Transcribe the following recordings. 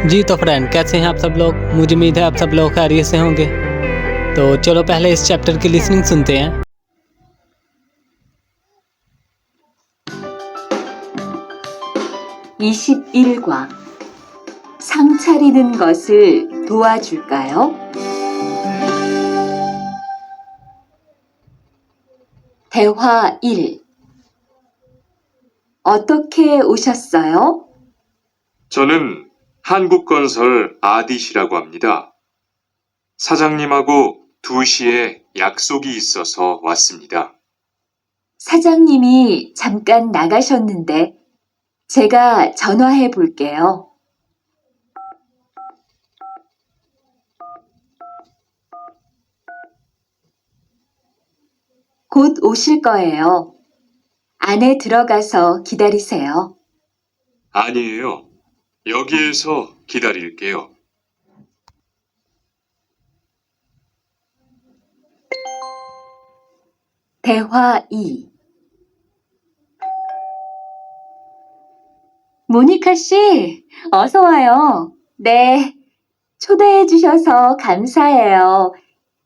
जी तो फ्रेंड, कैसे हैं आप सब लोग। मुझे उम्मीद है आप सब लोग खैरियत से होंगे। तो चलो पहले इस चैप्टर की लिसनिंग सुनते हैं। (21과) 상 차리는 것을 도와줄까요? 대화 1. 어떻게 오셨어요? 저는 한국건설 아디시라고 합니다. 사장님하고 2시에 약속이 있어서 왔습니다. 사장님이 잠깐 나가셨는데 제가 전화해 볼게요. 곧 오실 거예요. 안에 들어가서 기다리세요. 아니에요. 여기에서 기다릴게요. 대화 2. 모니카 씨, 어서 와요. 네, 초대해 주셔서 감사해요.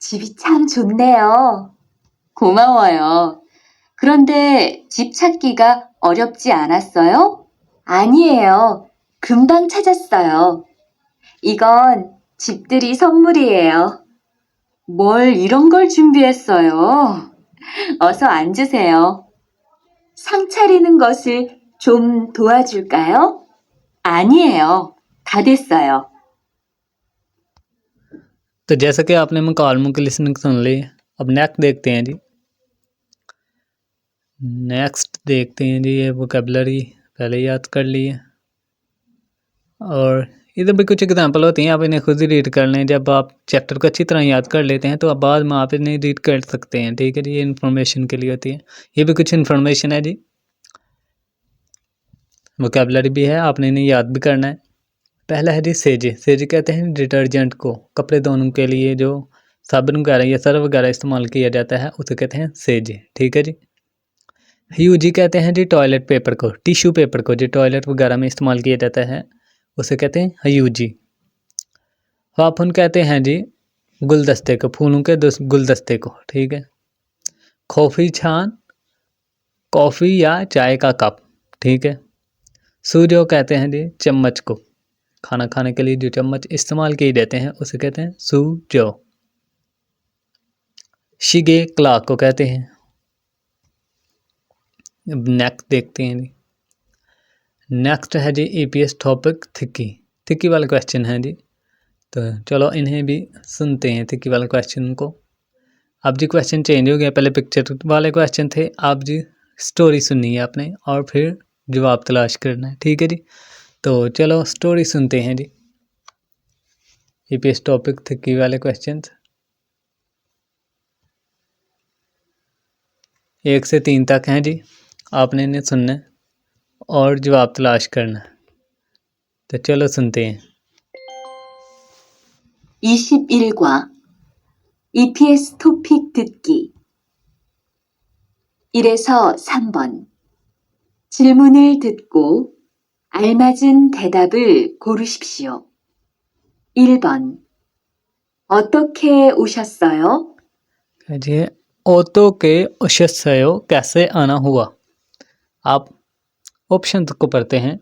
집이 참 좋네요. 고마워요. 그런데 집 찾기가 어렵지 않았어요? 아니에요. 금방 찾았어요. 이건 집들이 선물이에요. 뭘 이런 걸 준비했어요? 어서 앉으세요. 상 차리는 것을 좀 도와줄까요? 아니에요. 다 됐어요. तो जैसा कि आपने मुकालमों की लिसनिंग सुन ली, अब नेक्स्ट देखते हैं जी। ये वोकेबलरी पहले याद कर लिए और इधर भी कुछ एग्जांपल होती हैं, आप इन्हें खुद ही रीड कर लें। जब आप चैप्टर को अच्छी तरह याद कर लेते हैं तो अब बाद में आप इन्हें रीड कर सकते हैं। ठीक है जी, ये इन्फॉर्मेशन के लिए होती है। ये भी कुछ इन्फॉर्मेशन है जी, वोकेबलरी भी है, आपने इन्हें याद भी करना है। पहला है जी सेज। सेज कहते हैं डिटर्जेंट को, कपड़े धोने के लिए जो साबुन वगैरह या सर्फ वगैरह इस्तेमाल किया जाता है उसे कहते हैं सेज। ठीक है जी। ह्यूजी कहते हैं जी टॉयलेट पेपर को, टिश्यू पेपर को जो टॉयलेट वगैरह में इस्तेमाल किया जाता है उसे कहते हैं ह्यूजी। फाफुन कहते हैं जी गुलदस्ते को, फूलों के गुलदस्ते को। ठीक है। कॉफ़ी छान, कॉफ़ी या चाय का कप। ठीक है। सूजो कहते हैं जी चम्मच को, खाना खाने के लिए जो चम्मच इस्तेमाल किए जाते हैं उसे कहते हैं सूजो। शिगे क्लाक को कहते हैं। नेक्स्ट देखते हैं जी। नेक्स्ट है जी ईपीएस टॉपिक थिक्की। थिक्की वाला क्वेश्चन है जी, तो चलो इन्हें भी सुनते हैं थिक्की वाले क्वेश्चन को। अब जी क्वेश्चन चेंज हो गया, पहले पिक्चर वाले क्वेश्चन थे, अब जी स्टोरी सुननी है आपने और फिर जवाब तलाश करना है। ठीक है जी, तो चलो स्टोरी सुनते हैं जी। ईपीएस टॉपिक थिक्की वाले क्वेश्चन 1 से 3 तक हैं जी, आपने इन्हें सुनना है और जवाब तलाश करना है। तो चलो सुनते हैं। 21과 EPS 토픽 듣기 1에서 3번 질문을 듣고 알맞은 대답을 고르십시오. 1번 어떻게 오셨어요? जी ओतो के उशस्यो कैसे आना हुआ। आप ऑप्शन को पढ़ते हैं।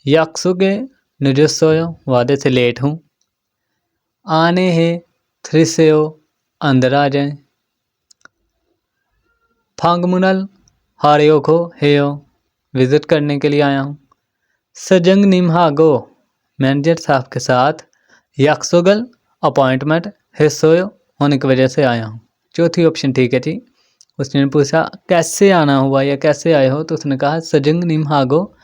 याक्सुगे निजस्यो वादे से लेट हूँ। आने हैं थ्रिसेयो अंदर आ जाएं। फांगमुनल हारियोको हेयो विज़िट करने के लिए आया हूँ। सजंग निम्हागो मैनेजर साहब के साथ याक्सोगल अपॉइंटमेंट हिस्सोयो होने की वजह से आया हूँ। चौथी ऑप्शन ठीक है जी। उसने पूछा कैसे आना हुआ या कैसे आए हो, तो उसने कहा सजंग निम्हागो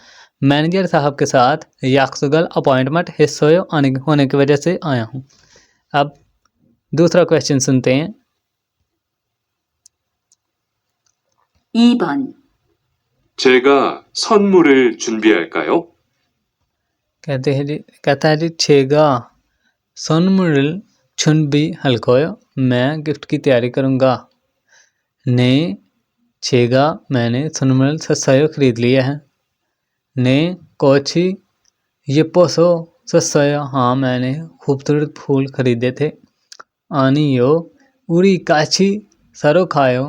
मैनेजर साहब के साथ याक्सुगल अपॉइंटमेंट हिस्सोयो होने की वजह से आया हूँ। अब दूसरा क्वेश्चन सुनते हैं। 2번 제가 선물을 준비할까요? कहता है जी छेगा सोनमुरल छुनबी हल्कोयो, मैं गिफ्ट की तैयारी करूँगा। ने छेगा मैंने सोनमुरल ससायो खरीद लिया है। ने कोची ये पोसो 샀어요। हाँ मैंने खूबसूरत फूल खरीदे थे। आनियो उरी काची सरो खायो।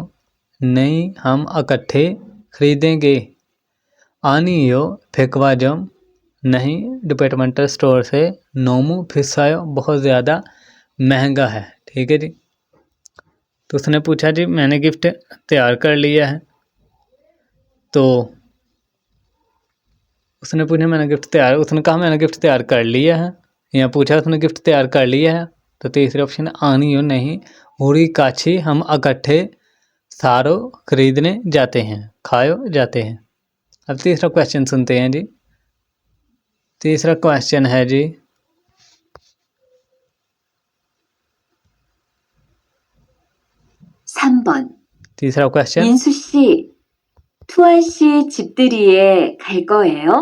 नहीं हम इकट्ठे खरीदेंगे। आनियो फेकवाजम नहीं डिपार्टमेंटल स्टोर से। नोमू फिसायो बहुत ज़्यादा महंगा है। ठीक है जी। तो उसने पूछा जी मैंने गिफ्ट तैयार कर लिया है। तो उसने पूछा मैंने गिफ्ट तैयार उसने कहा मैंने गिफ्ट तैयार कर लिया है, या पूछा उसने गिफ्ट तैयार कर लिया है। तो तीसरे ऑप्शन आनियो नहीं उरी काछी हम इकट्ठे सारो खरीदने जाते हैं, खायो जाते हैं। अब तीसरा क्वेश्चन सुनते हैं जी। तीसरा क्वेश्चन है जी 3번. तीसरा क्वेश्चन 민수 씨, 투안 씨 집들이에 갈 거예요?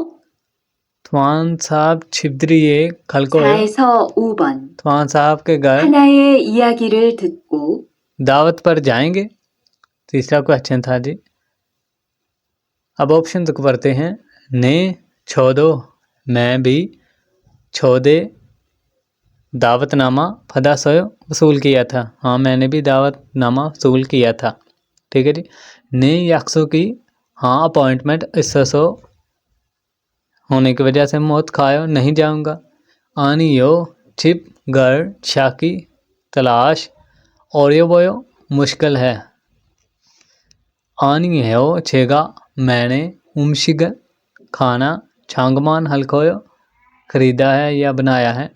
थवान साहब छिबदरिए खलको 4에서 5번. थवान साहब के घर 하나의 이야기를 듣고 दावत पर जाएंगे। तीसरा क्वेश्चन था जी। अब ऑप्शन को पढ़ते हैं। ने छोदो मैं भी, छोदे दावतनामा फदा सोयो वसूल किया था। हाँ मैंने भी दावतनामा वसूल किया था। ठीक है जी। ने याक्सो की हाँ अपॉइंटमेंट इससो होने की वजह से मौत खायो नहीं जाऊंगा। आनियो छिप घर शाकी तलाश और यो बोयो मुश्किल है। आनियो छेगा मैंने उमशिग खाना छांगमान हल्कोयो खरीदा है या बनाया है।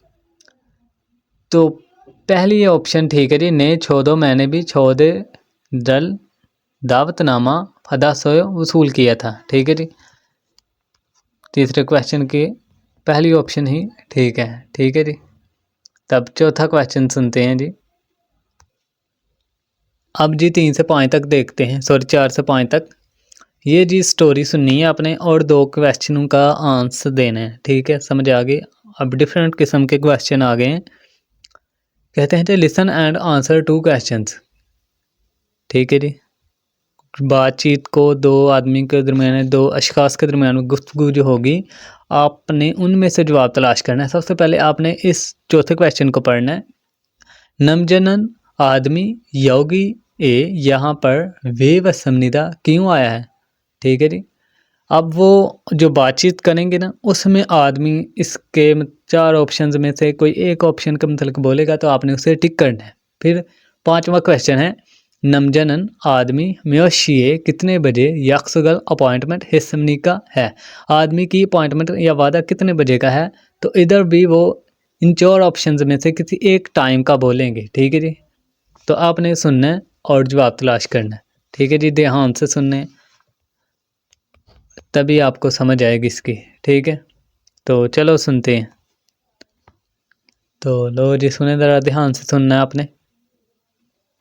तो पहली ऑप्शन ठीक है जी। ने छोदो मैंने भी, छोदे दल दावतनामा फदा सोयो वसूल किया था। ठीक है जी। तीसरे क्वेश्चन की पहली ऑप्शन ही ठीक है। ठीक है जी। तब चौथा क्वेश्चन सुनते हैं जी। अब जी 3 से 5 तक देखते हैं, सॉरी 4 से 5 तक। ये जी स्टोरी सुननी है आपने और 2 क्वेश्चनों का आंसर देना है। ठीक है, समझ आ गई। अब डिफरेंट किस्म के क्वेश्चन आ गए हैं। कहते हैं लिसन एंड आंसर 2 क्वेश्चंस। ठीक है जी। बातचीत को 2 आदमी के दरमियान, 2 अशखास के दरमियान गुफ्तगू जो होगी, आपने उनमें से जवाब तलाश करना है। सबसे पहले आपने इस चौथे क्वेश्चन को पढ़ना है। नमजनन आदमी योगी ए यहाँ पर वे व समनिदा क्यों आया है। ठीक है जी। अब वो जो बातचीत करेंगे ना, उसमें आदमी इसके 4 ऑप्शंस में से कोई एक ऑप्शन का मतलब बोलेगा तो आपने उसे टिक करना है। फिर 5वां क्वेश्चन है नमजनन आदमी म्योशिए कितने बजे यक्सगल अपॉइंटमेंट हिस्समनी का है। आदमी की अपॉइंटमेंट या वादा कितने बजे का है। तो इधर भी वो इन 4 ऑप्शंस में से किसी एक टाइम का बोलेंगे। ठीक है जी। तो आपने सुनना है और जवाब तलाश करना है। ठीक है जी। ध्यान से सुनने, तभी आपको समझ आएगी इसकी। ठीक है, तो चलो सुनते हैं। तो लो जी सुने, ज़रा ध्यान से सुनना है आपने।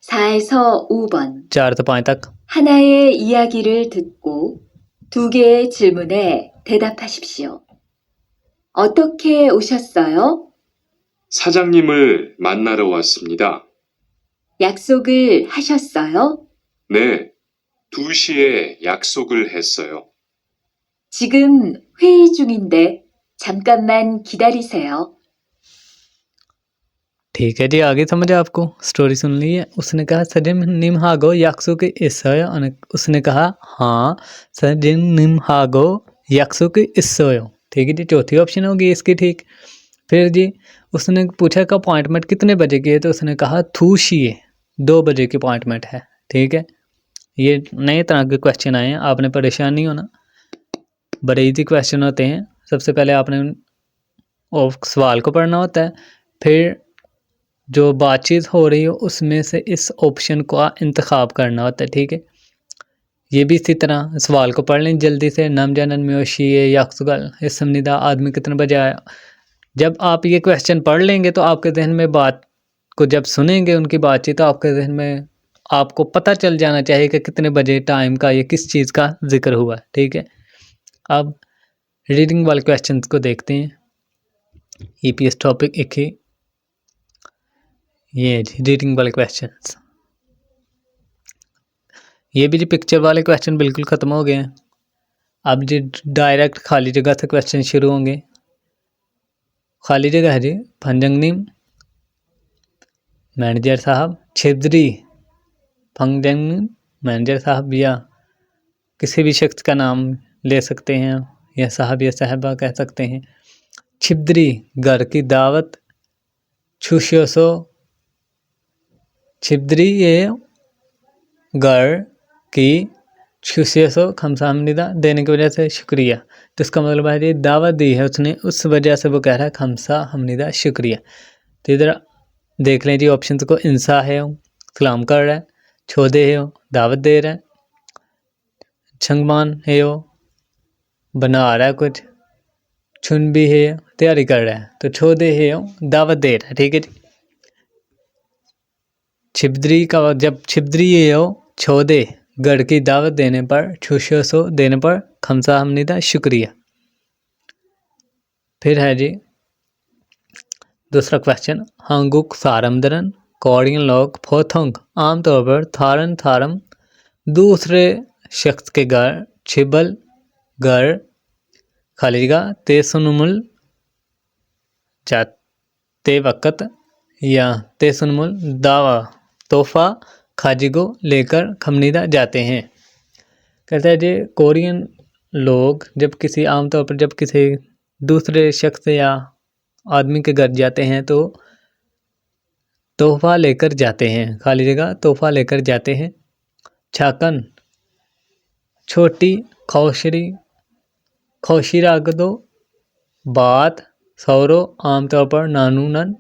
4에서 5번. 4 से 5 तक। 하나의 이야기를 듣고 2개의 질문에 대답하십시오. 어떻게 오셨어요? 사장님을 만나러 왔습니다. 약속을 하셨어요? 네, 2시에 약속을 했어요. 지금 회의 중인데 잠깐만 기다리세요. ठीक है जी, आगे समझ आपको। स्टोरी सुन ली है। उसने कहा सजिम निमहागो याक्सु के इसयो। उसने कहा हाँ सजिम निमहागो याक्सु के इसयो। ठीक है जी, चौथी ऑप्शन होगी इसकी। ठीक, फिर जी उसने पूछा कि अपॉइंटमेंट कितने बजे की है। तो उसने कहा थूशिए 2 बजे की अपॉइंटमेंट है। ठीक है, ये नए तरह के क्वेश्चन आए हैं, आपने परेशान नहीं होना, बड़े इजी क्वेश्चन होते हैं। सबसे पहले आपने सवाल को पढ़ना होता है, फिर जो बातचीत हो रही हो उसमें से इस ऑप्शन का इंतखाब करना होता है। ठीक है, ये भी इसी तरह सवाल को पढ़ लें जल्दी से। नम जनन म्योशी याक्सुगल इसमनिदा आदमी कितने बजे आया। जब आप ये क्वेश्चन पढ़ लेंगे तो आपके जहन में बात को जब सुनेंगे उनकी बातचीत, तो आपके जहन में आपको पता चल जाना चाहिए कि कितने बजे टाइम का, ये किस चीज़ का जिक्र हुआ। ठीक है, अब रीडिंग वाले क्वेश्चन को देखते हैं। EPS टॉपिक 1 ही ये रीडिंग वाले क्वेश्चंस। ये भी जी पिक्चर वाले क्वेश्चन बिल्कुल ख़त्म हो गए हैं। अब जी डायरेक्ट खाली जगह से क्वेश्चन शुरू होंगे। खाली जगह है जी फंजंगनिम मैनेजर साहब, छिबद्री फंजंगनिम मैनेजर साहब, या किसी भी शख्स का नाम ले सकते हैं, या साहब या साहबा कह सकते हैं। छिबद्री घर की दावत, छुशोसो छिबद्री ये घर की छुशोसो खमसामनिदा देने की वजह से शुक्रिया। तो इसका मतलब है ये दावत दी है उसने, उस वजह से वो कह रहा है खमसा हमनिदा शुक्रिया। तो इधर देख लें जी ऑप्शन को, इंसा है सलाम कर रहा है, छोदे है दावत दे रहा है, छंगमान है बना रहा है कुछ, छुन भी है तैयारी कर रहा है। तो छोदे है दावत दे रहा है, ठीक है जी। छिबद्री का जब छिबद्री है छोदे गढ़ की दावत देने पर, छुशोसो देने पर, खमसा हमनिदा शुक्रिया। फिर है जी दूसरा क्वेश्चन, हांगुक सारमदरन कोरियन लोग फोथोंग आमतौर पर थारन थारम दूसरे शख्स के घर छिबल घर खाली जगह तेसुनमुल जाते वक़्त या तेसुनमुल दावा तोहफा खाजिगो लेकर खमनीदा जाते हैं। कहता है जी कोरियन लोग जब किसी आमतौर पर जब किसी दूसरे शख्स या आदमी के घर जाते हैं तो तोहफा लेकर जाते हैं, खाली जगह तोहफा लेकर जाते हैं। छाकन छोटी खौशरी खौशिरागदो बात सौरो आमतौर पर नानूनन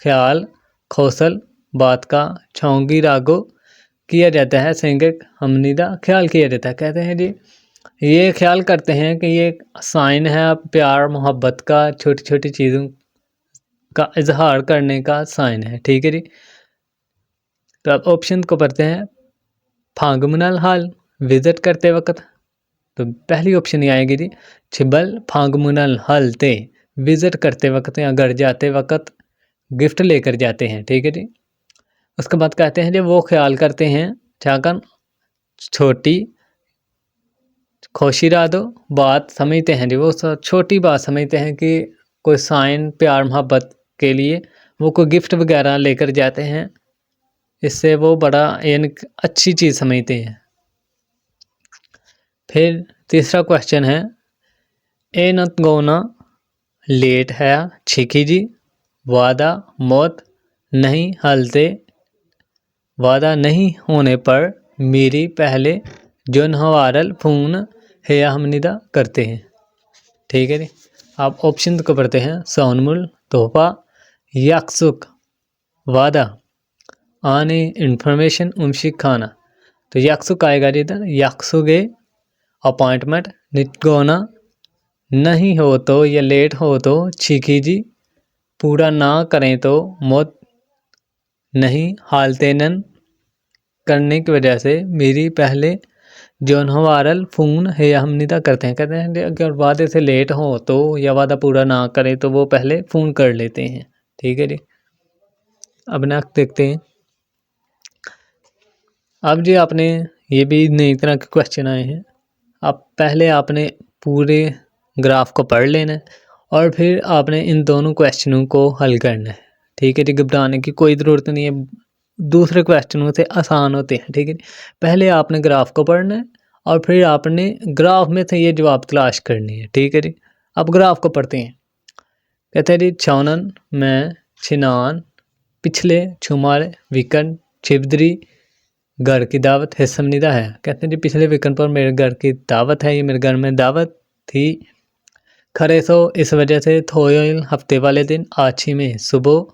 ख्याल खौसल बात का छौंगी रागो किया जाता है, सेंगक हमनिदा ख्याल किया जाता है। कहते हैं जी ये ख्याल करते हैं कि ये साइन है प्यार मोहब्बत का, छोटी छोटी चीज़ों का इजहार करने का साइन है, ठीक है जी। तो अब ऑप्शन को पढ़ते हैं। फांगमुनल हाल विजिट करते वक्त, तो पहली ऑप्शन ही आएगी जी छिबल फांगमुनल हल ते विजिट करते वक्त या घर जाते वक्त गिफ्ट लेकर जाते हैं, ठीक है जी। उसके बाद कहते हैं जब वो ख्याल करते हैं चाकन छोटी खोशिरादो बात समझते हैं जी, वो छोटी बात समझते हैं कि कोई साइन प्यार मोहब्बत के लिए वो कोई गिफ्ट वगैरह लेकर जाते हैं, इससे वो बड़ा यानी अच्छी चीज़ समझते हैं। फिर तीसरा क्वेश्चन है ए नत गोना लेट है छिकी जी वादा मौत नहीं हलते, वादा नहीं होने पर मेरी पहले जोनहवारल फोन है हमनिदा करते हैं, ठीक है जी। आप ऑप्शन को पढ़ते हैं। सोनमुल तोहफा, याकसुक वादा, आने इन्फॉर्मेशन उमशिक खाना। तो याकसुक आएगा जी इधर, याकसुगे अपॉइंटमेंट, निटगोना नहीं हो तो या लेट हो तो, छीखी जी पूरा ना करें तो, मौत नहीं हालतेनन करने की वजह से मेरी पहले जोनहवारल फ़ोन है हमनिदा करते हैं। कहते हैं अगर वादे से लेट हो तो या वादा पूरा ना करें तो वो पहले फ़ोन कर लेते हैं, ठीक है जी। अब नेक्स्ट देखते हैं। अब जी आपने ये भी नई तरह के क्वेश्चन आए हैं, आप पहले आपने पूरे ग्राफ को पढ़ लेना है और फिर आपने इन दोनों क्वेश्चनों को हल करना है, ठीक है जी। घबराने की कोई ज़रूरत नहीं है, दूसरे क्वेश्चनों से आसान होते हैं, ठीक है जी। पहले आपने ग्राफ को पढ़ना है और फिर आपने ग्राफ में से ये जवाब तलाश करनी है, ठीक है जी। अब ग्राफ को पढ़ते हैं। कहते हैं जी छौनन में छिनान पिछले छुमार वीकेंड छिबद्री घर की दावत है समनिदा है। कहते हैं जी पिछले वीकेंड पर मेरे घर की दावत है, ये मेरे घर में दावत थी। खरे सो इस वजह से थोयल हफ्ते वाले दिन आछी में सुबह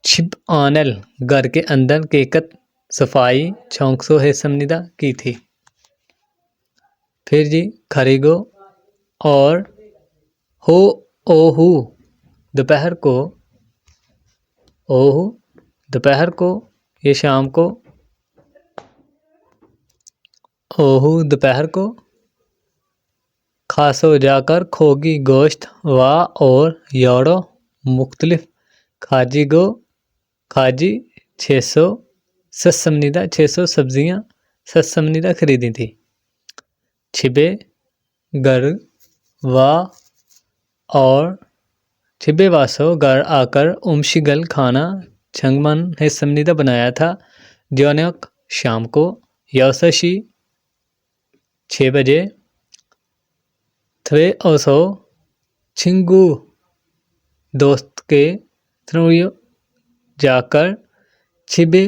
छिप आनल घर के अंदर केकत सफाई छौंकसो है समनिदा की थी। फिर जी खरीगो और हो ओहू दोपहर को, ओहू दोपहर को ये शाम को, ओहू दोपहर को खासो जाकर खोगी गोश्त वा और योड़ो मुख्तलिफ खाजी गो खाजी 600 सस्समनीदा 600 सब्जियां सस्समनीदा खरीदी थी। छिबे गर वा और छिबे वासो घर आकर उमशिगल खाना छंगमन ने समनिदा बनाया था ज्योनक शाम को यौसशी 6 बजे थवे ओसो छिंगू दोस्त के थ्रुयो जाकर छिबे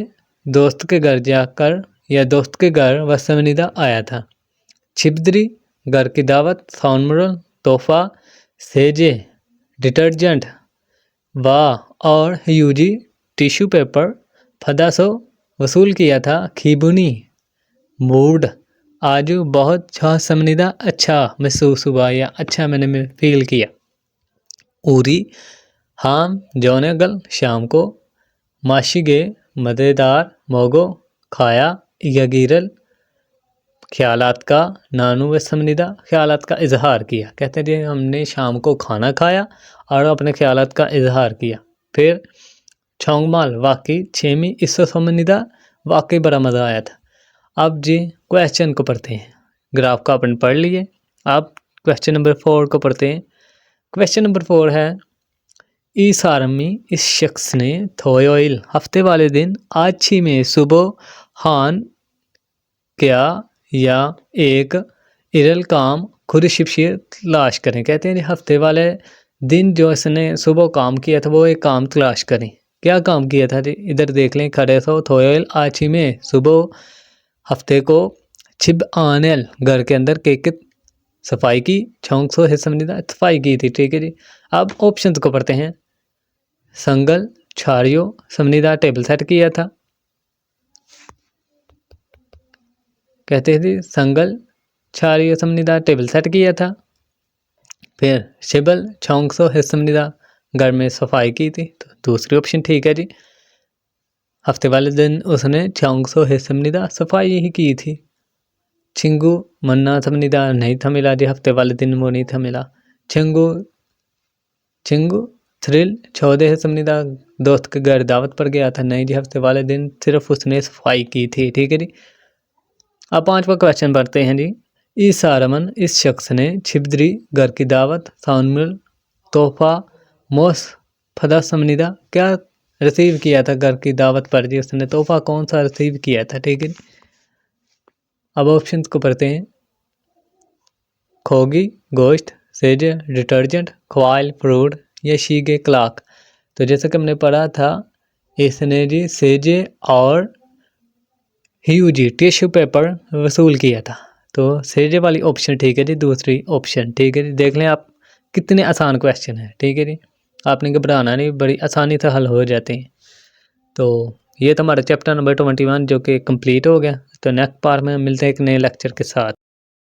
दोस्त के घर जाकर या दोस्त के घर वह समनिदा आया था छिबदरी घर की दावत साउनमरल तोहफा सेजे डिटर्जेंट वाह और यूजी टिश्यू पेपर फदासो वसूल किया था खीबुनी मूड आज बहुत समनिदा अच्छा महसूस हुआ या अच्छा मैंने फील किया उरी हाम जौनेगल शाम को माशिगे मज़ेदार मोगो खाया यगीरल ख्यालात का नानू व समनिदा ख्यालात का इजहार किया कहते हैं जी हमने शाम को खाना खाया और अपने ख्यालात का इजहार किया फिर छोंगमाल वाकई छेमी इससे समनिदा वाकई बड़ा मज़ा आया था अब जी क्वेश्चन को पढ़ते हैं ग्राफ का अपन पढ़ लिए अब क्वेश्चन नंबर 4 को पढ़ते हैं क्वेश्चन नंबर 4 है इस आर्मी इस शख्स ने थोयोइल हफ्ते वाले दिन आछी में सुबह हान क्या या एक इरल काम खुदशिपशी तलाश करें कहते हैं हफ्ते वाले दिन जो इसने सुबह काम किया था वो एक काम तलाश करें क्या काम किया था जी इधर देख लें खड़े सो थोयोइल आछी में सुबह हफ्ते को छिब आनेल घर के अंदर केक सफाई की छोंक सो समनिदा सफाई की थी ठीक है जी अब ऑप्शन को पढ़ते हैं संगल छारियो समनिदा टेबल सेट किया था कहते थे संगल छारियो समनिदा टेबल सेट किया था फिर शिबल छोंकसो समनिदा घर में सफाई की थी तो दूसरी ऑप्शन ठीक है जी हफ्ते वाले दिन उसने छोंकसो समनिदा सफाई ही की थी छिंगू मन्ना समनिदा नहीं था मिला जी हफ्ते वाले दिन वो नहीं था मिला छिंगू थ्रिल छोदे समनिदा दोस्त के घर दावत पर गया था नहीं जी हफ्ते वाले दिन सिर्फ उसने सफाई की थी ठीक है जी अब 5वां क्वेश्चन पढ़ते हैं जी इस आरमन इस शख्स ने छिबदरी घर की दावत साउनमिल तोहफा मोस फदा समनिदा क्या रिसीव किया था घर की दावत पर जी उसने तोहफा कौन सा रिसीव किया था ठीक है अब ऑप्शन को पढ़ते हैं खोगी गोश्त सेज डिटर्जेंट ख्वाइल फ्रूट या शीगे क्लाक तो जैसे कि हमने पढ़ा था इसने जी सेजे और ह्यूजी टिश्यू पेपर वसूल किया था तो सेजे वाली ऑप्शन ठीक है जी दूसरी ऑप्शन ठीक है जी देख लें आप कितने आसान क्वेश्चन है ठीक है जी आपने घबराना नहीं बड़ी आसानी से हल हो जाते हैं तो ये तो हमारा चैप्टर नंबर 21 जो कि कंप्लीट हो गया तो नेक्स्ट पार्ट में मिलते हैं एक नए लेक्चर के साथ